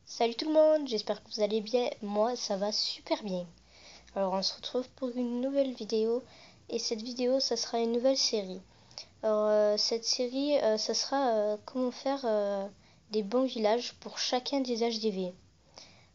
Salut tout le monde, j'espère que vous allez bien. Moi, ça va super bien. Alors, on se retrouve pour une nouvelle vidéo. Et cette vidéo, ça sera une nouvelle série. Alors, cette série, ça sera comment faire des bons villages pour chacun des HDV.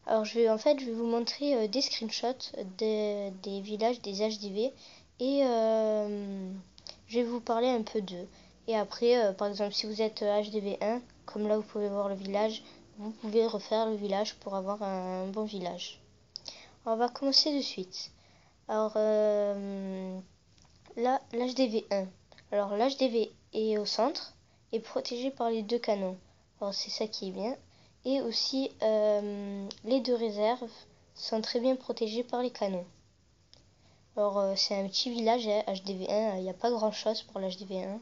Alors, je vais vous montrer des screenshots des villages des HDV. Et je vais vous parler un peu d'eux. Et après, par exemple, si vous êtes HDV 1, comme là, vous pouvez voir le village, vous pouvez refaire le village pour avoir un bon village. Alors, on va commencer de suite. Alors, là, l'HDV 1. Alors, l'HDV est au centre et protégé par les deux canons. Alors, c'est ça qui est bien. Et aussi, les deux réserves sont très bien protégées par les canons. Alors, c'est un petit village, HDV 1. Il n'y a pas grand chose pour l'HDV 1.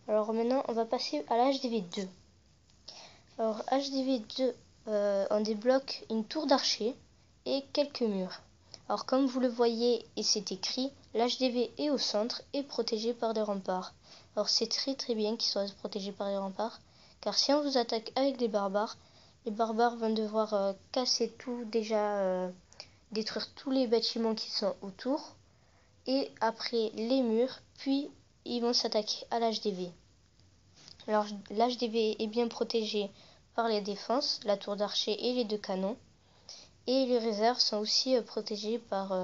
Alors, maintenant, on va passer à l'HDV 2. Alors, HDV 2, on débloque une tour d'archer et quelques murs. Alors, comme vous le voyez et c'est écrit, l'HDV est au centre et protégé par des remparts. Alors, c'est très bien qu'il soit protégé par des remparts, car si on vous attaque avec les barbares vont devoir casser tout, déjà détruire tous les bâtiments qui sont autour, et après les murs, puis ils vont s'attaquer à l'HDV. Alors, l'HDV est bien protégé par les défenses, la tour d'archer et les deux canons. Et les réserves sont aussi protégées par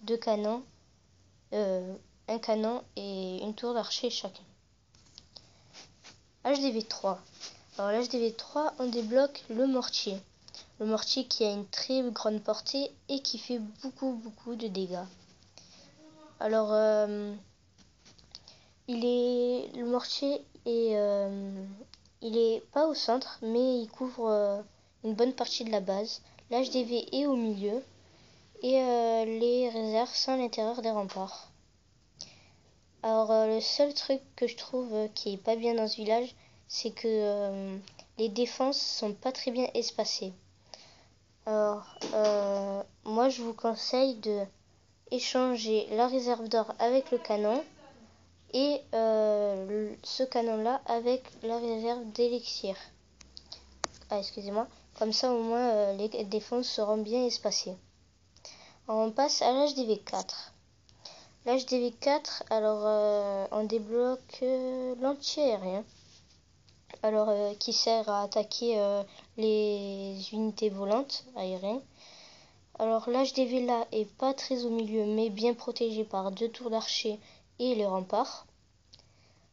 deux canons, un canon et une tour d'archer chacun. HDV 3. Alors l'HDV 3, on débloque le mortier. Le mortier qui a une très grande portée et qui fait beaucoup de dégâts. Alors le mortier il est pas au centre, mais il couvre une bonne partie de la base. L'HDV est au milieu et les réserves sont à l'intérieur des remparts. Alors le seul truc que je trouve qui est pas bien dans ce village, c'est que les défenses sont pas très bien espacées. Alors moi je vous conseille de échanger la réserve d'or avec le canon et ce canon là avec la réserve d'élixir. Excusez-moi. Comme ça au moins les défenses seront bien espacées. Alors, on passe à l'HDV 4. L'HDV 4, alors on débloque l'anti-aérien. Alors qui sert à attaquer les unités volantes aériennes. Alors l'HDV là est pas très au milieu mais bien protégé par deux tours d'archer et les remparts.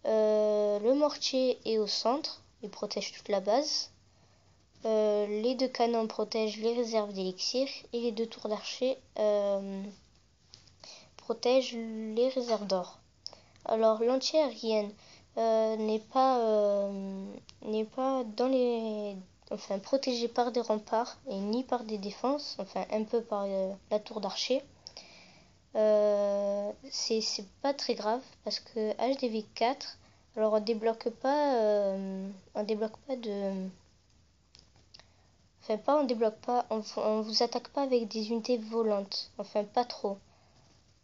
Le mortier est au centre, il protège toute la base. Les deux canons protègent les réserves d'élixir et les deux tours d'archer protègent les réserves d'or. Alors l'anti-aérienne n'est pas dans les protégée par des remparts et ni par des défenses, enfin un peu par la tour d'archer. C'est pas très grave parce que HDV 4, alors on débloque pas on vous attaque pas avec des unités volantes, enfin pas trop.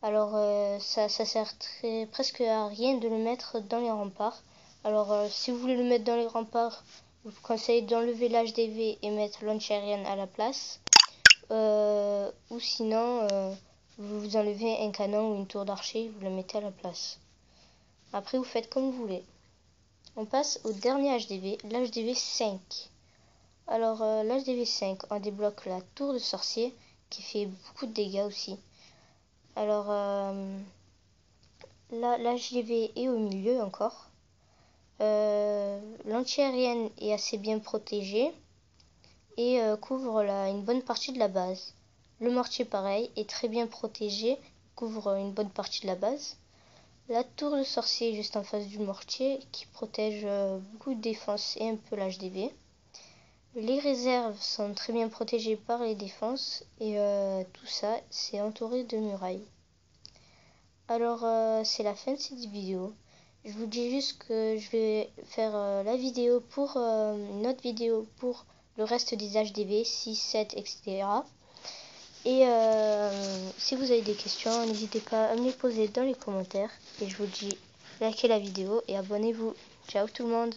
Alors ça sert presque à rien de le mettre dans les remparts. Alors si vous voulez le mettre dans les remparts, je vous conseille d'enlever l'HDV et mettre l'anti-aérienne à la place. Ou sinon vous enlevez un canon ou une tour d'archer, vous le mettez à la place. Après vous faites comme vous voulez. On passe au dernier HDV, l'HDV 5. Alors l'HDV 5, on débloque la tour de sorcier qui fait beaucoup de dégâts aussi. Alors là l'HDV est au milieu encore. L'anti-aérienne est assez bien protégée et couvre une bonne partie de la base. Le mortier pareil est très bien protégé, couvre une bonne partie de la base. La tour de sorcier est juste en face du mortier qui protège beaucoup de défense et un peu l'HDV. Les réserves sont très bien protégées par les défenses et tout ça c'est entouré de murailles. Alors c'est la fin de cette vidéo. Je vous dis juste que je vais faire la vidéo pour une autre vidéo pour le reste des HDV 6, 7, etc. Et si vous avez des questions, n'hésitez pas à me les poser dans les commentaires. Et je vous dis likez la vidéo et abonnez-vous. Ciao tout le monde.